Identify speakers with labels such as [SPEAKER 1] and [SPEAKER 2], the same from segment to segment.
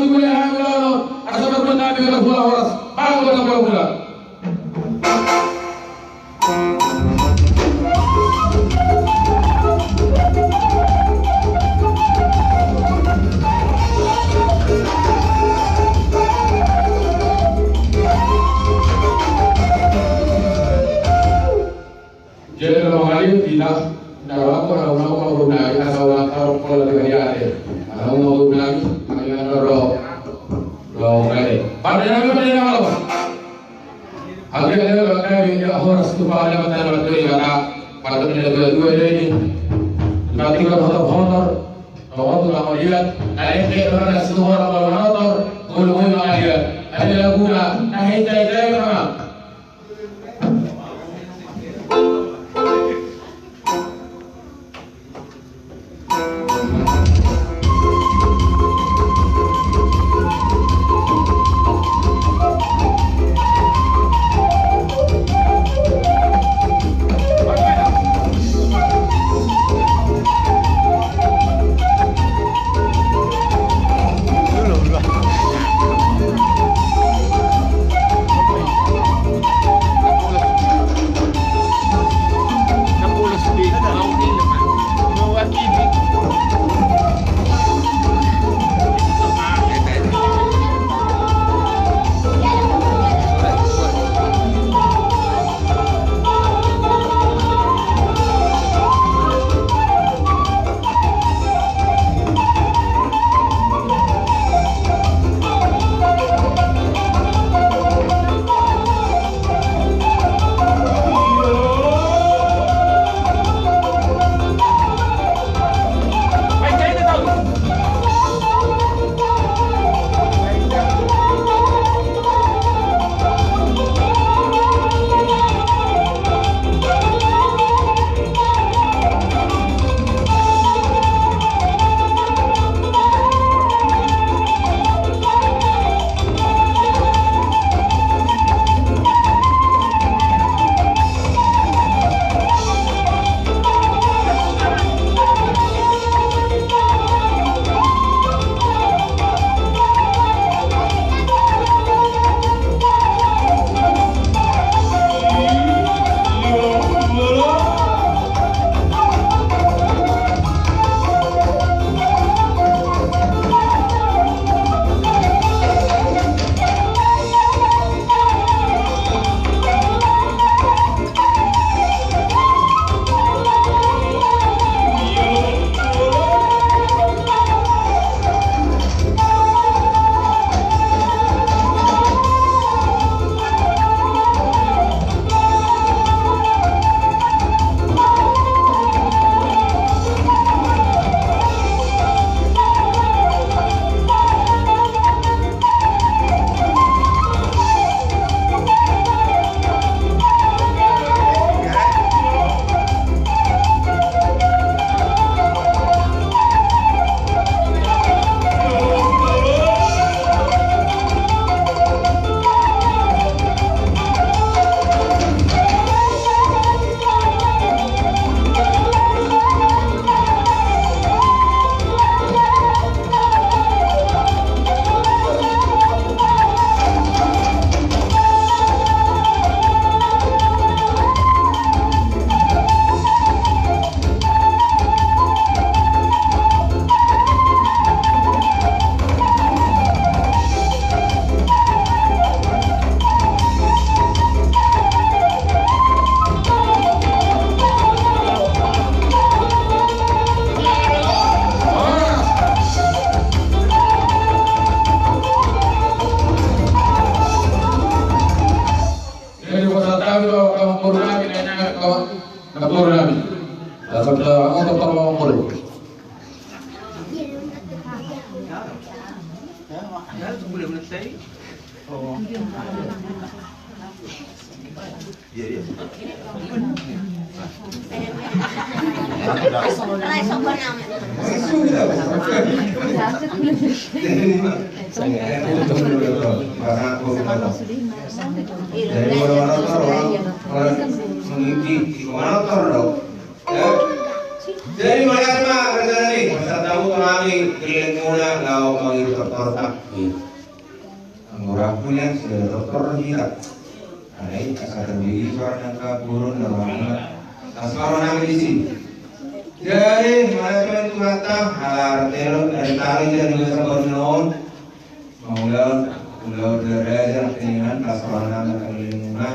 [SPEAKER 1] dulu yang hamil asal berbenah dengan bola horas. Bangun dengan bola. Jadi kalau kali tidak dalam orang berunai asal taruh kalau dengan dia, orang mau berunai dengan roh kali. Pada nama apa? Akhirnya kami orang setupa ada mata kata pada dua ini. Nanti kalau honor Allah lihat, ada orang setupa orang honor, gulu ada gula, itu mana? Jadi mana rencana nih? Masa tahu
[SPEAKER 2] kami keliling muna lau kami dokter tak. Anggora punya sudah dokter kita. Ada asal terbiji suara nangka burun dan banget. Asal nang di sini. Jadi mana tu kata halar terus dari tali dan juga bernon. Maulah derajat keinginan asal nang keliling muna.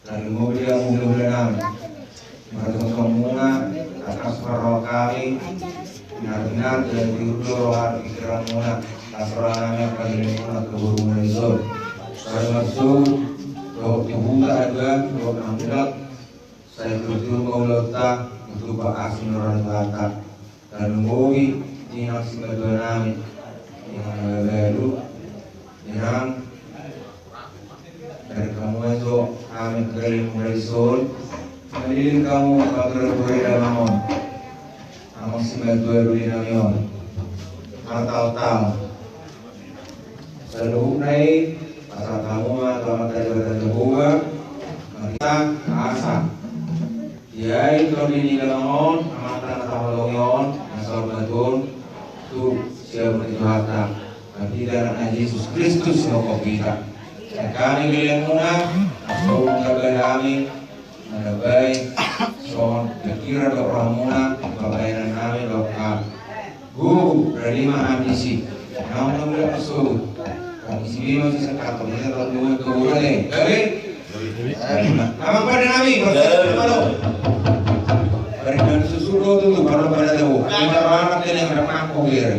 [SPEAKER 2] Dari mobil yang mobil nang. Mereka semua atas perlu kami. Benar-benar dan diudur rohan pikiran muna asrananya kalian muna keburu menizor saya masuk ke buka juga ke ambilak saya berjuru maulata untuk ba'asin orang bata dan mengowi dinak sebagai nami yang baru yang dari kamu itu kami kalian menizor kalian kamu agar berbeda namun Amang simbal dua duli namion, tahu. Seluruh naik pasal kamu atau mata jabatan Jehovah, kita asa. Dia itu di dalamon, amatan atau longion, asal betul, tu siapa berjata. Tapi dalam Yesus Kristus yang kita. Kami kalian muna, asal kami, ada baik. Soal kira doa muna pelayanan kami doa dari mana ambisi namun boleh masuk ambisi ini masih sekat ternyata kalau dua keburuan dari nama pada kami berdoa dari dan susuruh itu baru pada tahu kita anak yang ada mangkok ya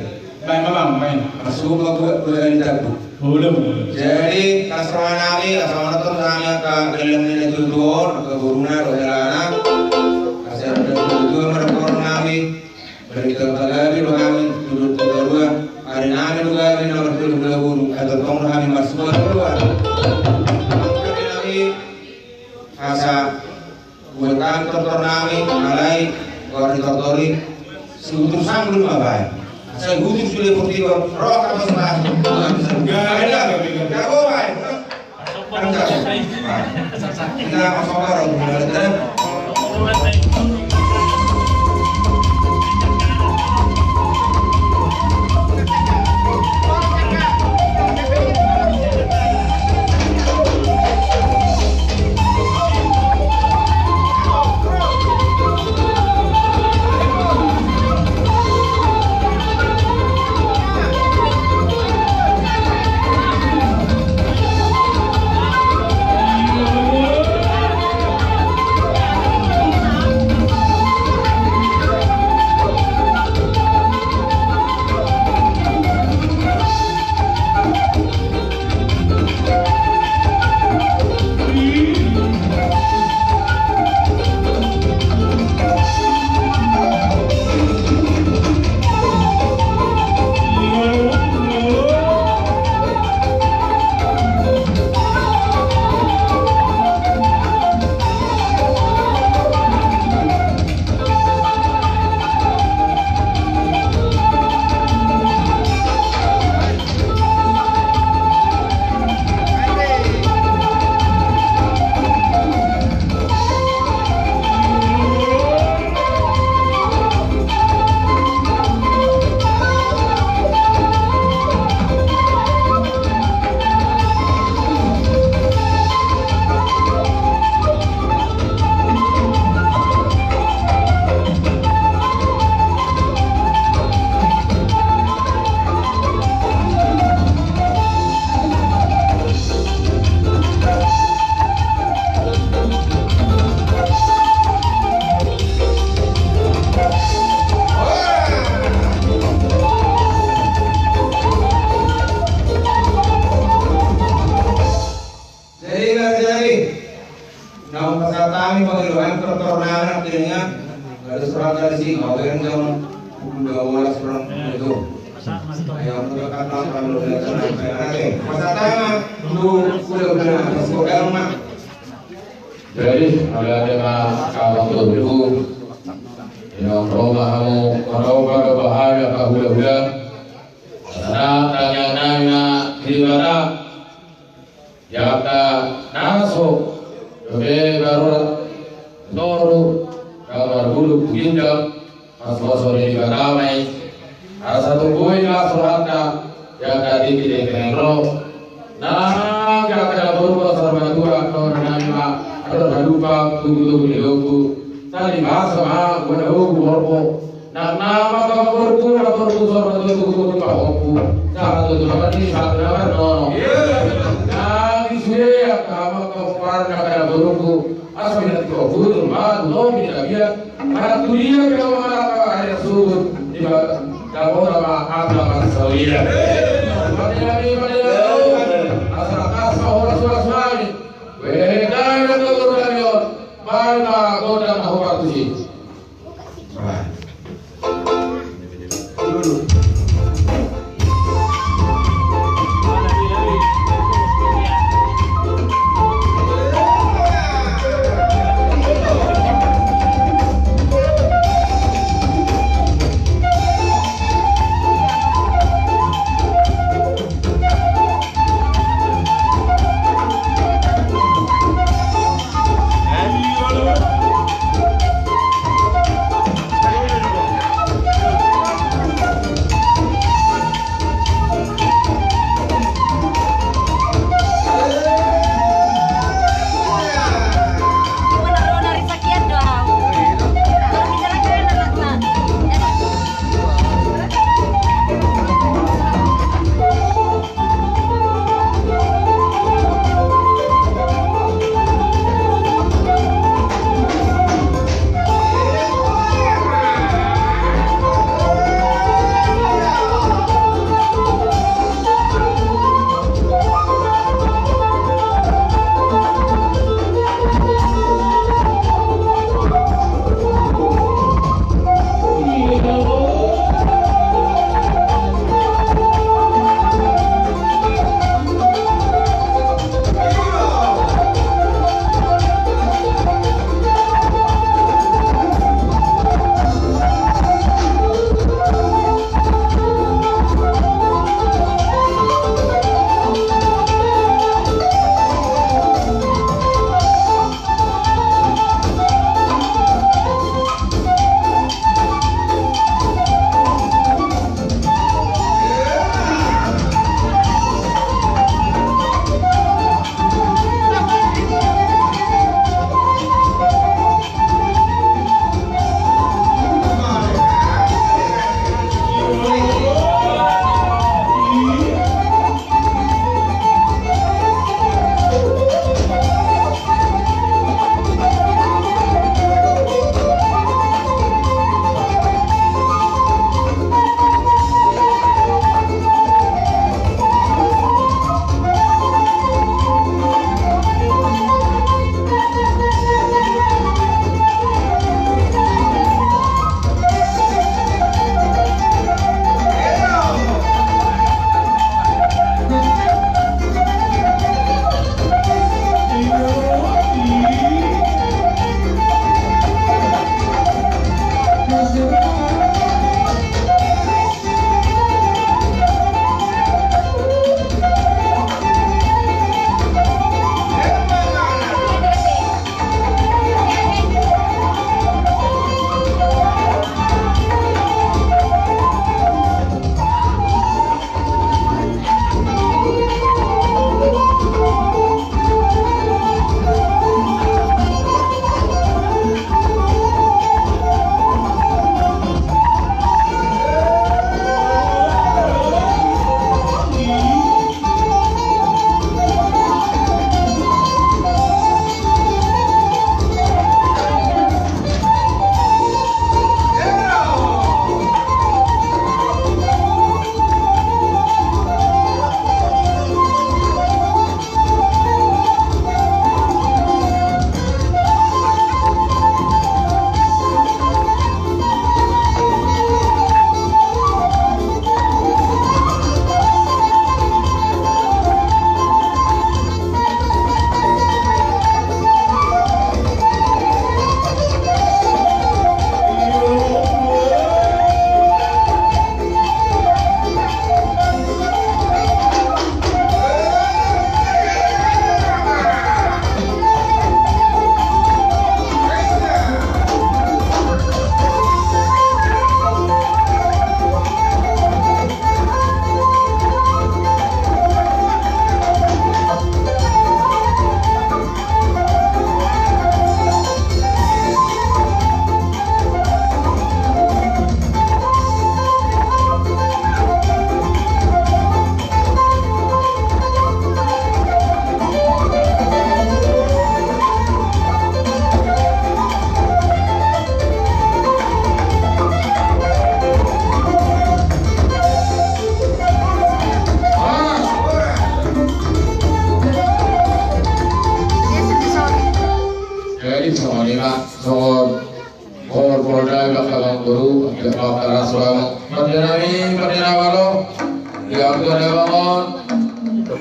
[SPEAKER 2] main masuk ke dalam jadi kasrahan kami asal nonton kami ke dalam ini tujuan ke buruna doa berita kami kami duduk kedua hari kami kami nomor dulu atau kamu kami masuk kedua kami asa buat kantor kami malai koordinatori seutuh sang rumah baik saya butuh sudah bukti roh apa sebab ada nggak boleh kita masuk orang Jadi ada kalau dulu yang romamu roba bahaya kahula-hula tanya hibara yata naso be baru toru kamar bulu ginjal asal sore ramai
[SPEAKER 1] satu poin lah suratnya yang tadi kita kenal. Nah, kita ada beberapa sarbantua atau nama atau lupa tunggu legoku. Tadi bahasa mah guna hukum horpo. Nah, nama kamu berku sarbantua tunggu kamu. Cara tu apa ni? Cara no. Nah, di sini kamu kepar nak ada beruku. Asal kita kau butuh mah, no kita biar. Karena tulia kalau ada suruh di kamu nama apa masalah.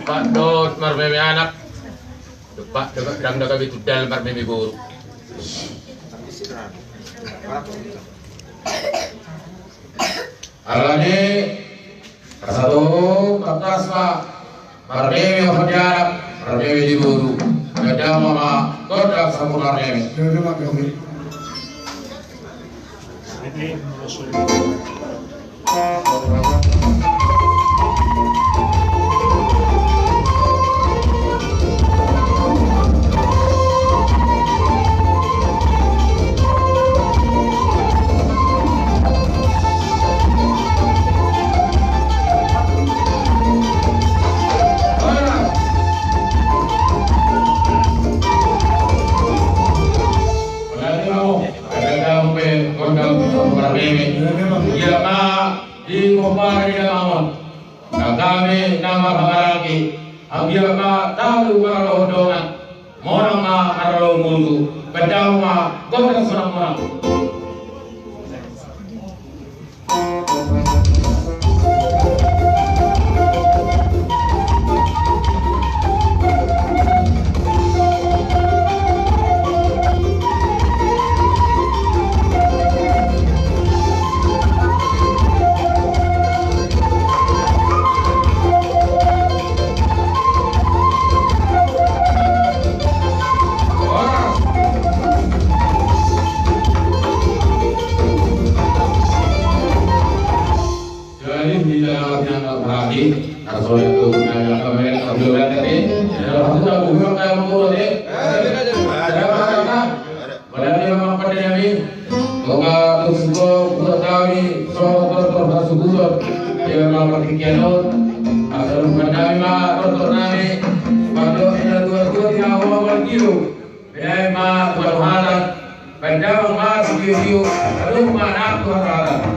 [SPEAKER 1] Pak Dot marmeme anak. Pak dang daga bitu dal marmeme guru. Alani satu kertas Pak marmeme hadiah marmeme di guru. Ada mama kodak sapu marmeme.
[SPEAKER 3] Terima kasih.
[SPEAKER 1] Kami nama hamaraki, abia ma tahu maralo dongan, morang ma maralo mundu, pedang ma kota sunang morang. Bandang mas video, aduh mana aku harap.